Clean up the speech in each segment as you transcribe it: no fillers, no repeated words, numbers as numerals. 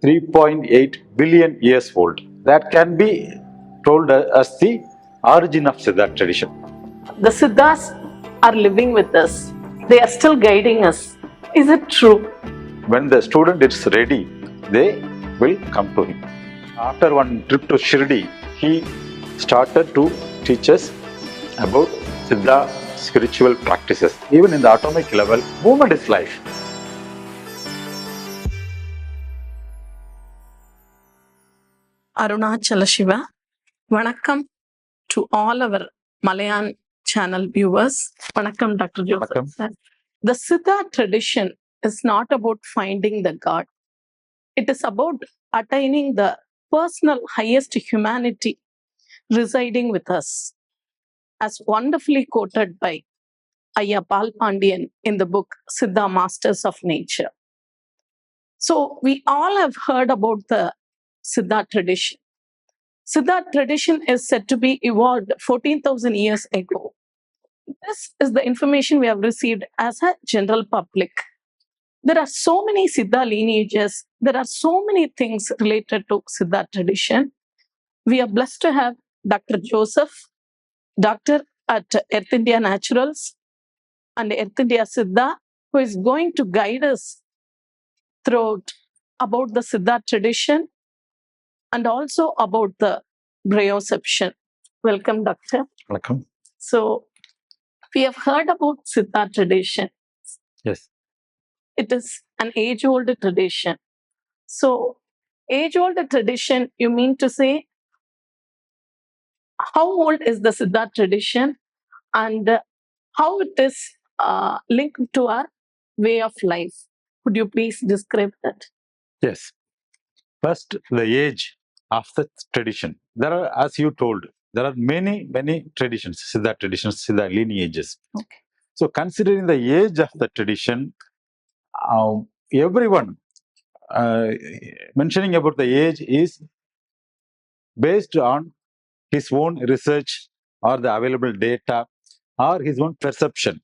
3.8 billion years old. That can be told as the origin of Siddha tradition. The Siddhas are living with us. They are still guiding us. Is it true? When the student is ready, they will come to him. After one trip to Shirdi, he started to teach us about Siddha spiritual practices. Even in the atomic level, movement is life. Arunachala Shiva. Vanakkam to all our Malayan channel viewers. Vanakkam, Dr. Joseph. Vanakkam. The Siddha tradition is not about finding the God. It is about attaining the personal highest humanity residing with us, as wonderfully quoted by Ayya Palpandian in the book Siddha Masters of Nature. So we all have heard about the Siddha tradition. Siddha tradition is said to be evolved 14,000 years ago. This is the information we have received as a general public. There are so many Siddha lineages. There are so many things related to Siddha tradition. We are blessed to have Dr. Joseph, doctor at Earth India Naturals and Earth India Siddha, who is going to guide us throughout about the Siddha tradition and also about the Brioception. Welcome, Doctor. Welcome. So, we have heard about Siddha tradition. Yes. It is an age-old tradition. So, age-old tradition, you mean to say, how old is the Siddha tradition and how it is linked to our way of life? Could you please describe that? Yes. First, the age of the tradition. There are, as you told, there are many traditions, Siddha lineages. Okay. So, considering the age of the tradition, everyone mentioning about the age is based on his own research or the available data or his own perception.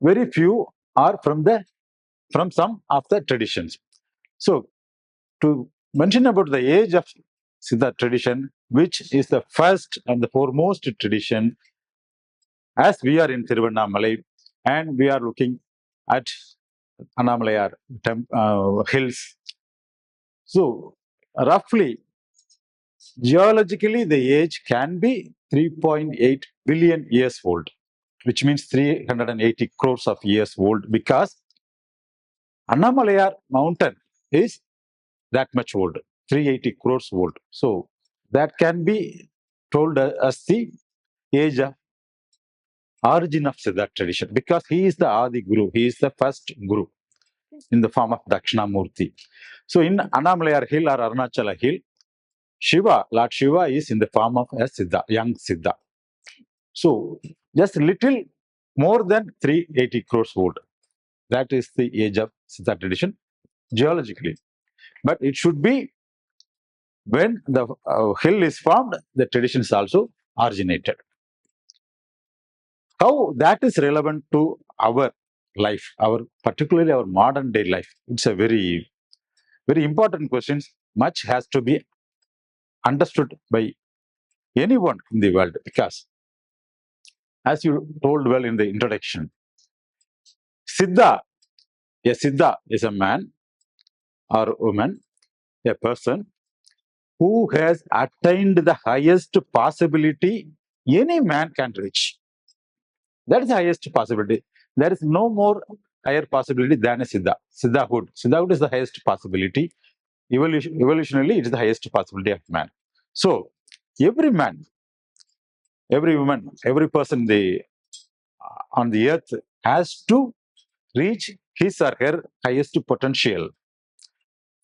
Very few are from some of the traditions. So, to mention about the age of Siddha tradition, which is the first and the foremost tradition, as we are in Thiruvannamalai and we are looking at Annamalayar hills. So, roughly, geologically, the age can be 3.8 billion years old, which means 380 crores of years old, because Annamalayar mountain is that much old, 380 crores old. So that can be told as the age of origin of Siddha tradition, because he is the Adi Guru, he is the first Guru in the form of Dakshinamurti. So in Annamalayar hill or Arunachala hill, Shiva, Lord Shiva is in the form of a Siddha, young Siddha. So just little more than 380 crores old. That is the age of Siddha tradition geologically. But it should be when the hill is formed, the tradition is also originated. How that is relevant to our life, particularly our modern day life? It's a very important question. Much has to be understood by anyone in the world, because, as you told well in the introduction, Siddha is a man or woman, a person who has attained the highest possibility any man can reach. That is the highest possibility. There is no more higher possibility than a Siddha. Siddhahood. Siddhahood is the highest possibility. Evolutionarily, it is the highest possibility of man. So, every man, every woman, every person on the earth has to reach his or her highest potential,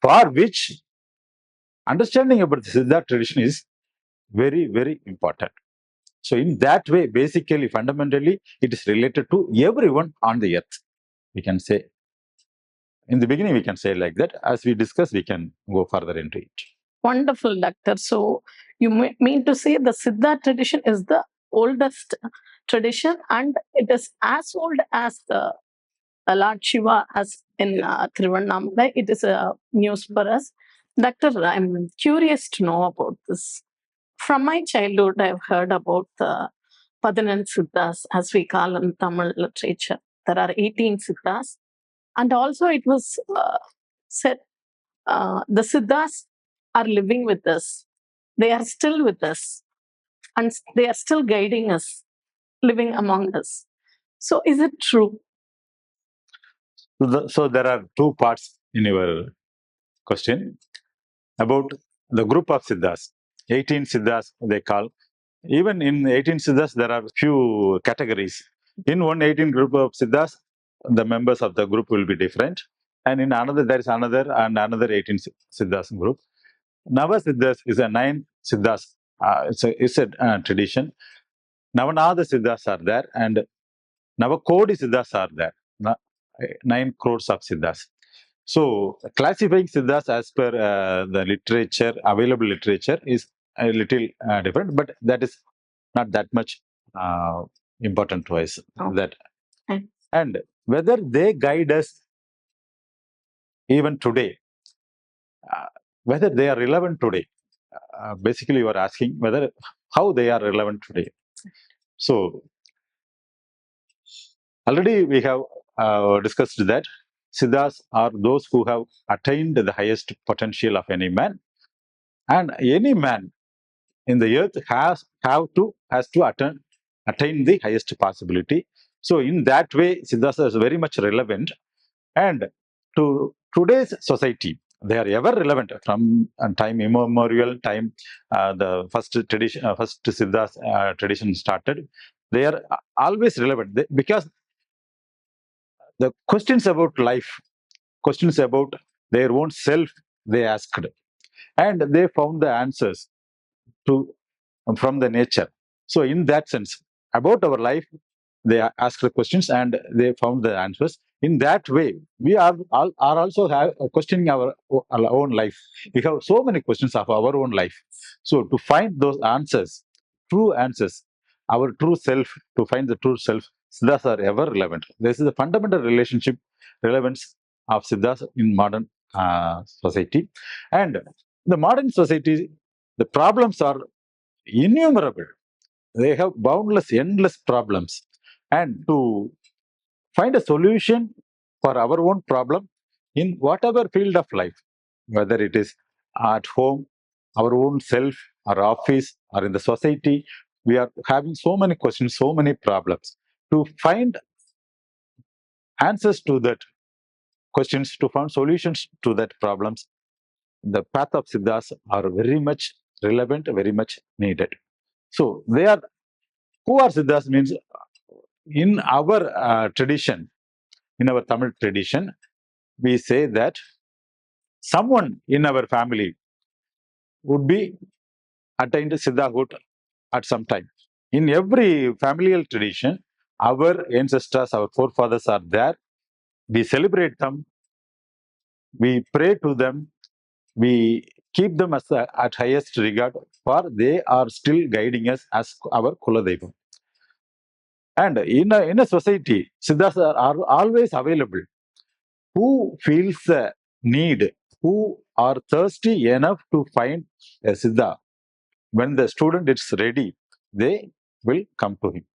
for which understanding about the Siddha tradition is very important. So, in that way, basically, fundamentally, it is related to everyone on the earth. We can say, in the beginning, we can say like that. As we discuss, we can go further into it. Wonderful, Doctor. So, you mean to say the Siddha tradition is the oldest tradition and it is as old as the Lord Shiva as in Thiruvannamalai. It is a news for us. Doctor, I'm curious to know about this. From my childhood, I've heard about the Padinan Siddhas, as we call in Tamil literature. There are 18 Siddhas. And also, it was said the Siddhas are living with us. They are still with us. And they are still guiding us, living among us. So, is it true? So there are two parts in your question about the group of Siddhas. 18 Siddhas they call. Even in 18 Siddhas, there are few categories. In one 18 group of Siddhas, the members of the group will be different. And in another, there is another 18 Siddhas group. Nava Siddhas is a 9 Siddhas. It's a tradition. Navanada Siddhas are there, and Navakodi Siddhas are there. 9 crores of Siddhas. So, classifying Siddhas as per the literature, available literature, is a little different, but that is not that much important to us. That and whether they guide us even today, whether they are relevant today. Basically, you are asking whether how they are relevant today. So, already we have discussed that Siddhas are those who have attained the highest potential of any man, and any man in the earth has to attain the highest possibility. So in that way, Siddhas is very much relevant, and to today's society, they are ever relevant from time immemorial. Time the first tradition, first Siddhas tradition started. They are always relevant because the questions about life, questions about their own self, they asked, and they found the answers to from the nature. So, in that sense, about our life, they asked the questions and they found the answers. In that way, we are also questioning our own life. We have so many questions of our own life. So, to find those answers, true answers, our true self, to find the true self, Siddhas are ever relevant. This is the fundamental relevance of Siddhas in modern society. And the modern society, the problems are innumerable. They have boundless, endless problems. And to find a solution for our own problem in whatever field of life, whether it is at home, our own self, our office, or in the society, we are having so many questions, so many problems. To find answers to that questions, to find solutions to that problems, the path of Siddhas are very much relevant, very much needed. So they are who are Siddhas means in our tradition, in our Tamil tradition, we say that someone in our family would be attained Siddhahood at some time. In every familial tradition, our ancestors, our forefathers are there. We celebrate them, we pray to them, we keep them as at highest regard, for they are still guiding us as our Kuladeva. And in a society, Siddhas are always available. Who feels the need, who are thirsty enough to find a Siddha, when the student is ready, they will come to him.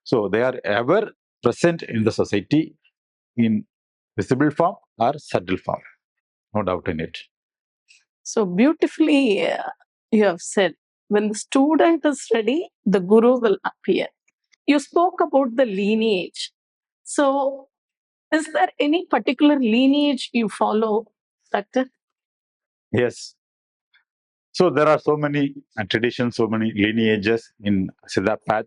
So they are ever present in the society in visible form or subtle form. No doubt in it. So beautifully, you have said, when the student is ready, the guru will appear. You spoke about the lineage. So, is there any particular lineage you follow, Doctor? Yes. So there are so many traditions, so many lineages in Siddha path.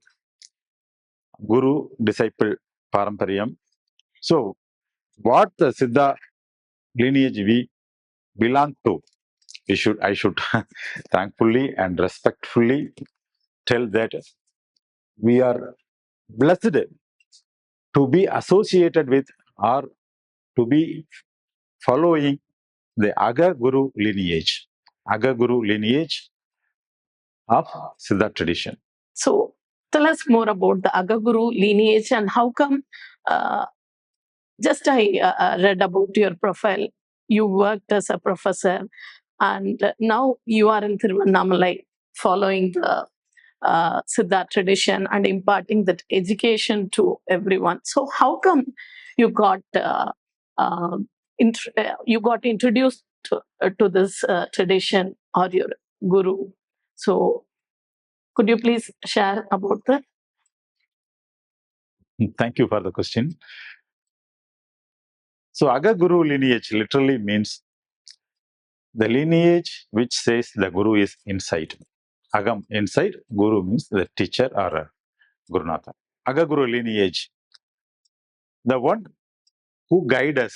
Guru, disciple, parampariyam. So what the Siddha lineage we belong to, I should thankfully and respectfully tell that we are blessed to be associated with or to be following the AgaGuru lineage. AgaGuru lineage of Siddha tradition. So, tell us more about the AgaGuru lineage and how come Just I read about your profile. You worked as a professor, and now you are in Thiruvannamalai following the Siddha tradition and imparting that education to everyone. So, how come you got you got introduced to this tradition or your guru? So, could you please share about that? Thank you for the question. So, AgaGuru lineage literally means the lineage which says the Guru is inside. Agam inside, Guru means the teacher or Gurunatha. AgaGuru lineage, the one who guide us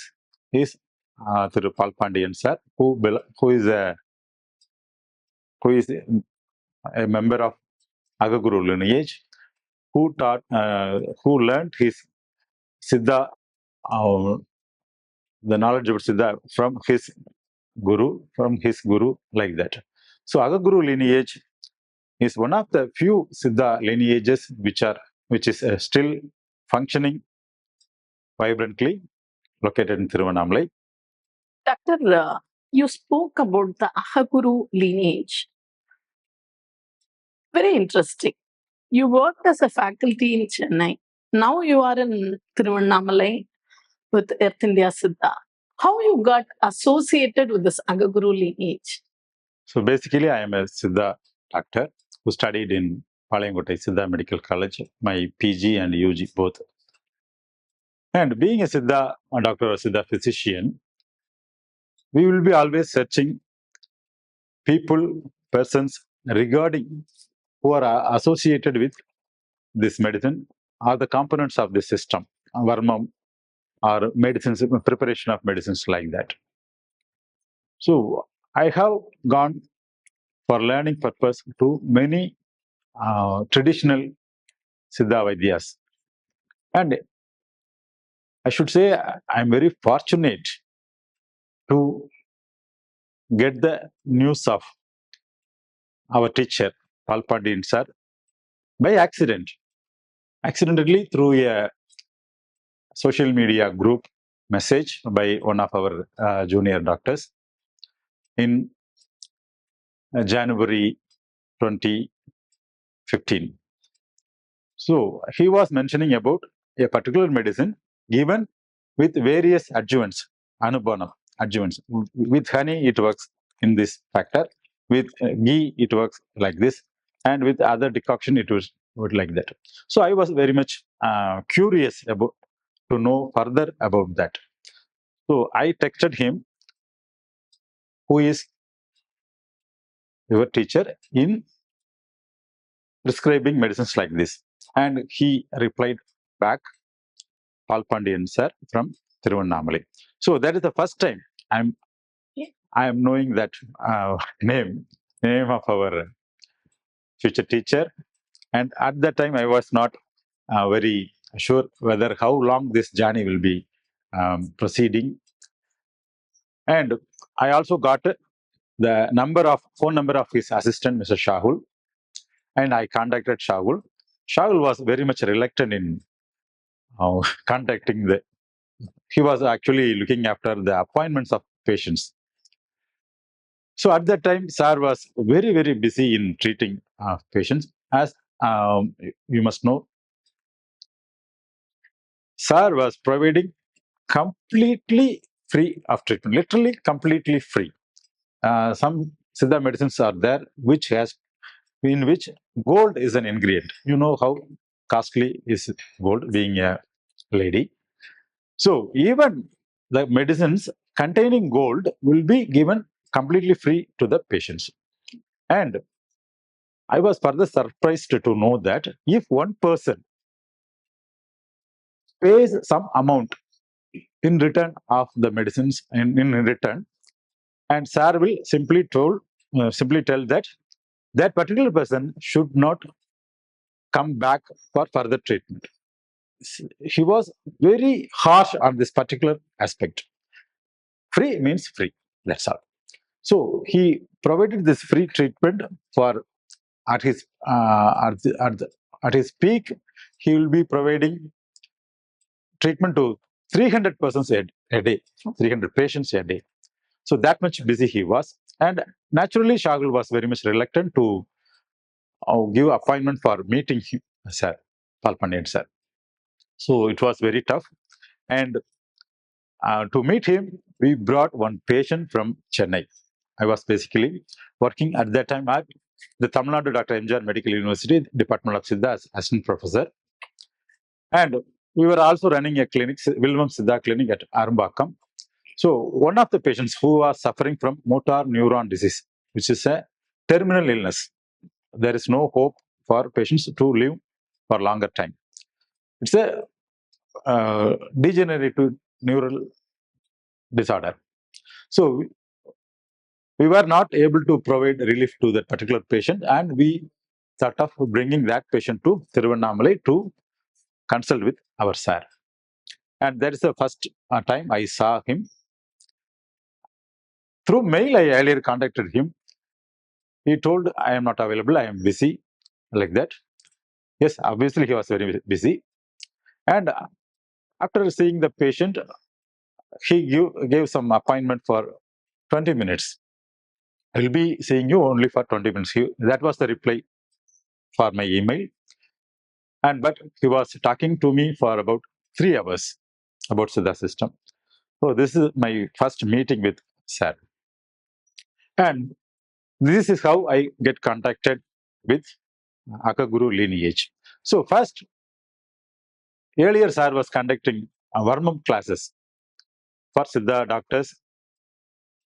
is Thiru Palpandian sir, who is a member of AgaGuru lineage, who learned his Siddha, uh, the knowledge of Siddha from his guru, like that. So AgaGuru lineage is one of the few Siddha lineages which is still functioning vibrantly, located in Thiruvannamalai. Doctor, you spoke about the AgaGuru lineage. Very interesting. You worked as a faculty in Chennai. Now you are in Thiruvannamalai with Earth India Siddha. How you got associated with this AgaGuru lineage? So basically, I am a Siddha doctor who studied in Palayangottai Siddha Medical College, my PG and UG both. And being a Siddha doctor or Siddha physician, we will be always searching persons regarding who are associated with this medicine or the components of the system, varmam or medicines, preparation of medicines like that. So I have gone for learning purpose to many traditional Siddha Vaidyas. And I should say I'm very fortunate to get the news of our teacher, Palpandian sir, by accidentally through a social media group message by one of our junior doctors in January 2015. So he was mentioning about a particular medicine given with various adjuvants, anubana adjuvants. With honey, it works in this factor. With ghee, it works like this. And with other decoction, it was like that. So I was very much curious about to know further about that. So I texted him, who is your teacher in prescribing medicines like this. And he replied back, Palpandian sir from Thiruvannamalai. So that is the first time I am knowing that name of our future teacher. And at that time, I was not very sure whether how long this journey will be proceeding. And I also got the phone number of his assistant, Mr. Shahul, and I contacted Shahul. Shahul was very much reluctant in contacting the. He was actually looking after the appointments of patients. So at that time, Sir was very, very busy in treating patients. As you must know, Sir was providing completely free of treatment, literally completely free. Some Siddha medicines are there in which gold is an ingredient. You know how costly is gold, being a lady. So even the medicines containing gold will be given completely free to the patients. And I was further surprised to know that if one person pays some amount in return of the medicines and in return, and sir will simply tell that that particular person should not come back for further treatment. He was very harsh on this particular aspect. Free means free. That's all. So he provided this free treatment for at his at his peak. He will be providing treatment to 300 persons a day, 300 patients a day. So that much busy he was. And naturally, Shagul was very much reluctant to give appointment for meeting him, sir, Palpandian sir. So it was very tough. And to meet him, we brought one patient from Chennai. I was basically working at that time at the Tamil Nadu Dr. MGR Medical University, Department of Siddha as assistant professor. And we were also running a clinic, Relevance of Siddha clinic at Arambakam. So one of the patients who was suffering from motor neuron disease, which is a terminal illness. There is no hope for patients to live for longer time. It's a degenerative neural disorder. So we were not able to provide relief to that particular patient, and we thought of bringing that patient to Thiruvannamalai to consult with our sir. And that is the first time I saw him. Through mail, I earlier contacted him. He told, I am not available, I am busy, like that. Yes, obviously he was very busy. And after seeing the patient, he gave some appointment for 20 minutes. I will be seeing you only for 20 minutes. That was the reply for my email. But he was talking to me for about 3 hours about Siddha system. So this is my first meeting with sir. And this is how I get contacted with AgaGuru lineage. So first, earlier sir was conducting Varmam classes for Siddha doctors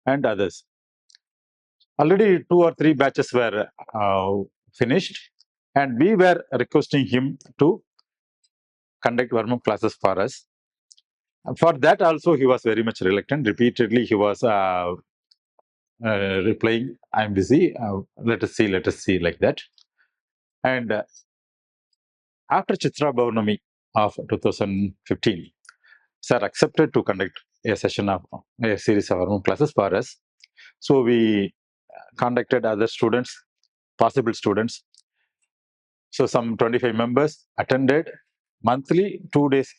and others. Already 2 or 3 batches were finished, and we were requesting him to conduct Varmam classes for us. For that also, he was very much reluctant. Repeatedly, he was replying, I'm busy, let us see, like that. And after Chitra Bhavanami of 2015, sir accepted to conduct a session of a series of Varmam classes for us. So we contacted other students, possible students. So some 25 members attended monthly 2 days,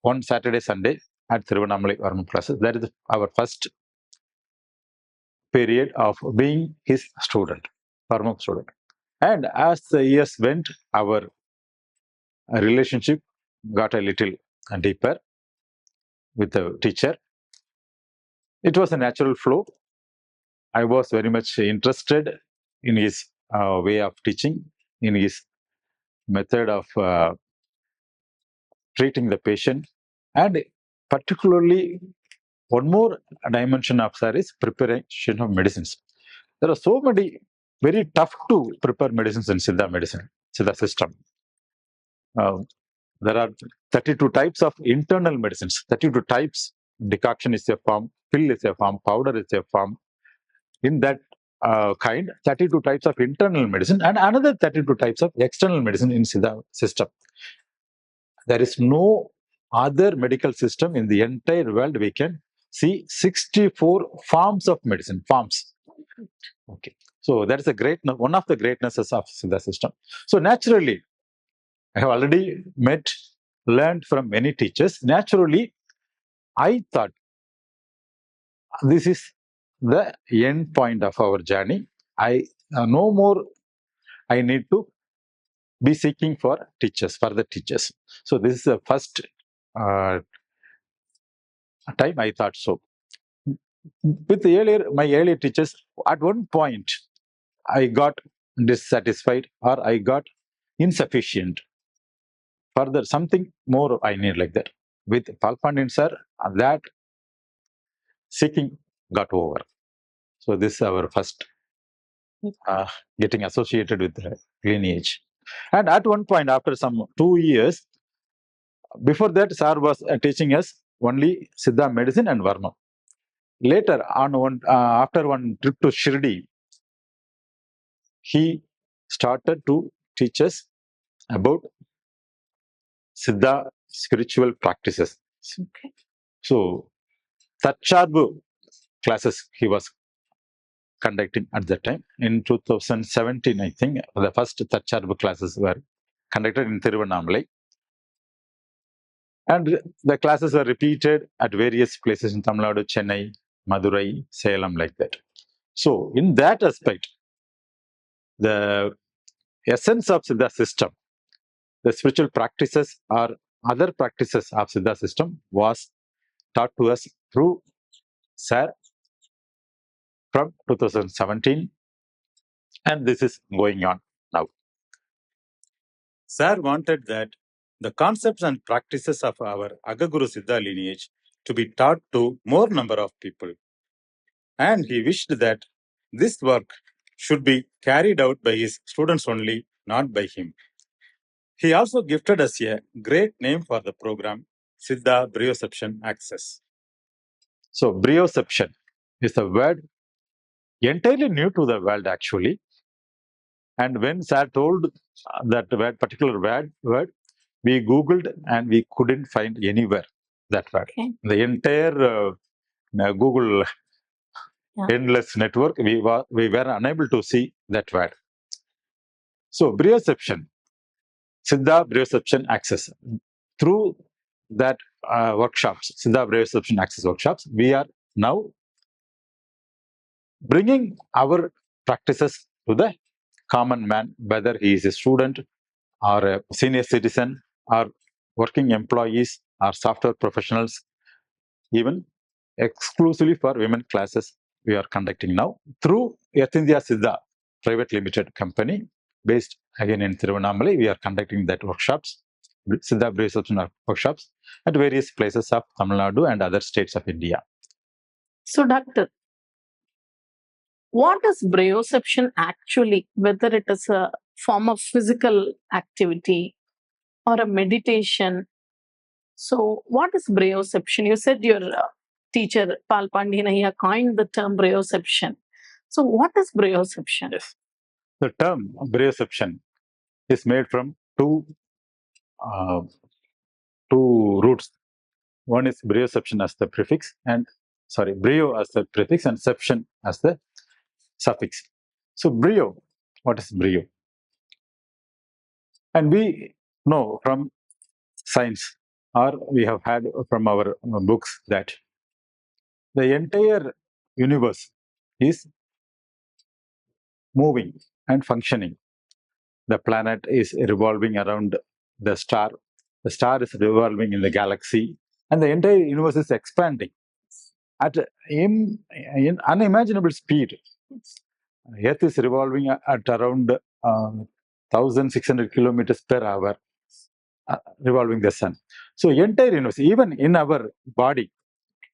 one Saturday, Sunday at Thiruvannamalai Varmam classes. That is our first period of being his student, Varmam student. And as the years went, our relationship got a little deeper with the teacher. It was a natural flow. I was very much interested in his way of teaching, in his method of treating the patient, and particularly one more dimension of sir is preparation of medicines. There are so many very tough to prepare medicines in Siddha medicine, Siddha system. There are 32 types of internal medicines, 32 types. Decoction is a form, pill is a form, powder is a form. In that kind, 32 types of internal medicine and another 32 types of external medicine in Siddha system. There is no other medical system in the entire world we can see 64 forms of medicine, forms. Okay. So that is one of the greatnesses of Siddha system. So naturally, I have already learned from many teachers. Naturally, I thought this is the end point of our journey. No more I need to be seeking for teachers, further teachers. So this is the first time I thought so. With my earlier teachers, at one point, I got dissatisfied or I got insufficient. Further, something more I need, like that. With Palpandian sir, that seeking got over. So this is our first getting associated with the lineage. And at one point, after some 2 years, before that, sir was teaching us only Siddha medicine and Varma. Later, after one trip to Shirdi, he started to teach us about Siddha spiritual practices. Okay. So, Tatcharbu classes he was conducting at that time. In 2017, I think, the first Tatcharbu classes were conducted in Thiruvannamalai. And the classes are repeated at various places in Tamil Nadu, Chennai, Madurai, Salem, like that. So in that aspect, the essence of Siddha system, the spiritual practices or other practices of Siddha system was taught to us through Sir from 2017, and this is going on now. Sir wanted that the concepts and practices of our AgaGuru Siddha lineage to be taught to more number of people. And he wished that this work should be carried out by his students only, not by him. He also gifted us a great name for the program, Siddha Brioception Access. So, brioception is a word entirely new to the world, actually. And when Sir told that particular word, we Googled and we couldn't find anywhere that word. Okay. The entire Google endless network, we were unable to see that word. So, brioception, Siddha Brioception Access. Through that workshops, Siddha Brioception Access workshops, we are now bringing our practices to the common man, whether he is a student or a senior citizen or working employees or software professionals, even exclusively for women classes we are conducting now through Yathindya Siddha Private Limited Company based again in Thiruvannamalai. We are conducting that workshops, Siddha Brioception workshops at various places of Tamil Nadu and other states of India. So, Doctor, what is brioception actually? Whether it is a form of physical activity or a meditation. So, what is brioception? You said your teacher, Palpandian, he coined the term brioception. So, what is brioception? Yes. The term brioception is made from two roots. One is brioception as the prefix, and brio as the prefix, and ception as the suffix. So, brio, what is brio? And we know from science, or we have had from our books, that the entire universe is moving and functioning. The planet is revolving around the star is revolving in the galaxy, and the entire universe is expanding at in unimaginable speed. Earth is revolving at around 1600 kilometers per hour, revolving the sun. So entire universe, even in our body,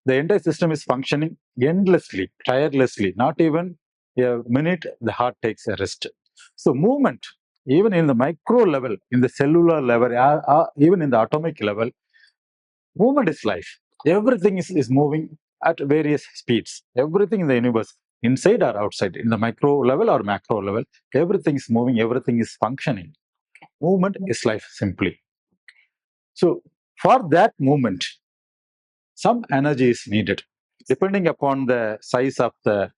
the entire system is functioning endlessly, tirelessly. Not even a minute the heart takes a rest. So movement, even in the micro level, in the cellular level, even in the atomic level, movement is life. Everything is moving at various speeds. Everything in the universe, inside or outside, in the micro level or macro level, everything is moving, everything is functioning. Movement is life, simply. So for that movement, some energy is needed, depending upon the size of the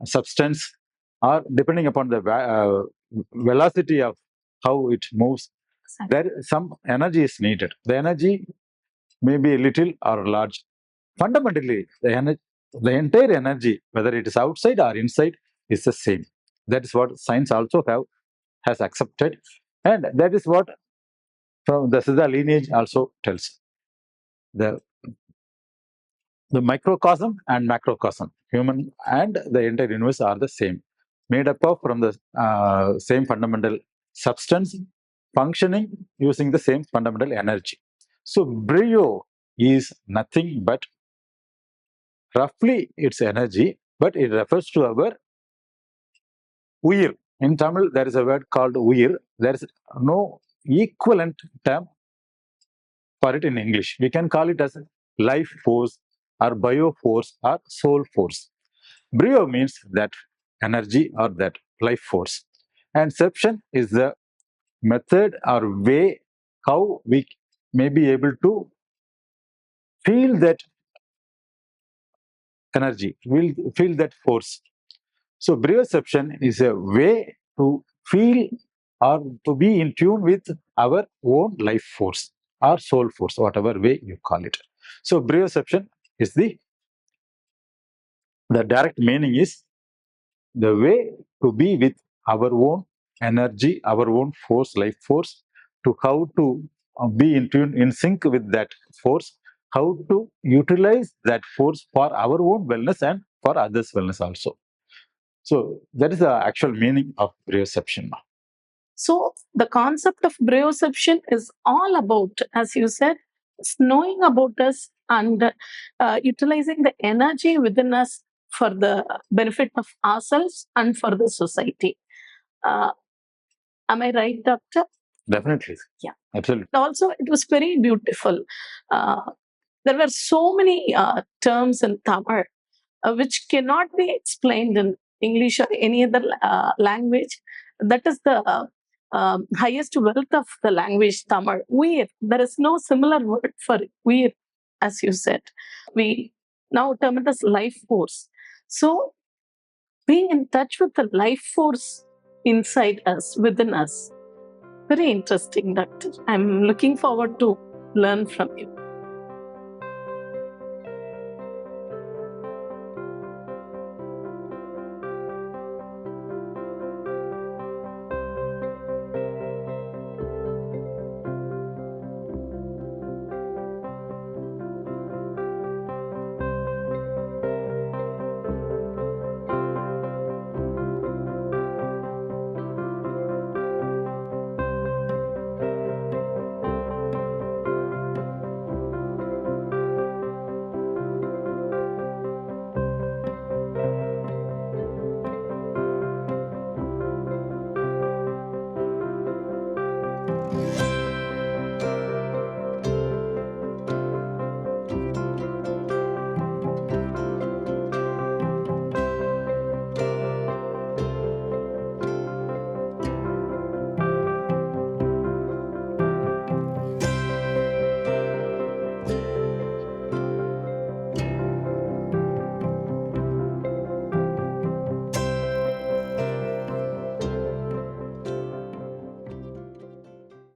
substance or depending upon the velocity of how it moves. There some energy is needed. The energy may be little or large. Fundamentally, the entire energy, whether it is outside or inside, is the same. That is what science also has accepted, and that is what from the Siddha lineage also tells. The microcosm and macrocosm, human and the entire universe, are the same, made up of from the same fundamental substance, functioning using the same fundamental energy. So brio is nothing but roughly its energy, but it refers to our uyir. In Tamil, there is a word called uyir. There is no equivalent term for it in English. We can call it as life force or bio force or soul force. Brio means that energy or that life force. And ception is the method or way how we may be able to feel that energy, will feel that force. So brioception is a way to feel or to be in tune with our own life force. or soul force, whatever way you call it. So brioception is the direct meaning is the way to be with our own energy, our own force, life force, to how to be in tune, in sync with that force, how to utilize that force for our own wellness and for others' wellness also. So that is the actual meaning of brioception. So the concept of brioception is all about, as you said, it's knowing about us and utilizing the energy within us for the benefit of ourselves and for the society. Am I right, Doctor? Definitely. Yeah. Absolutely. Also, it was very beautiful. There were so many terms in Tamil which cannot be explained in English or any other language. That is the highest wealth of the language, Tamil. Weir. There is no similar word for weir, as you said. We now term it as life force. So, being in touch with the life force inside us, within us, very interesting, Doctor. I'm looking forward to learn from you.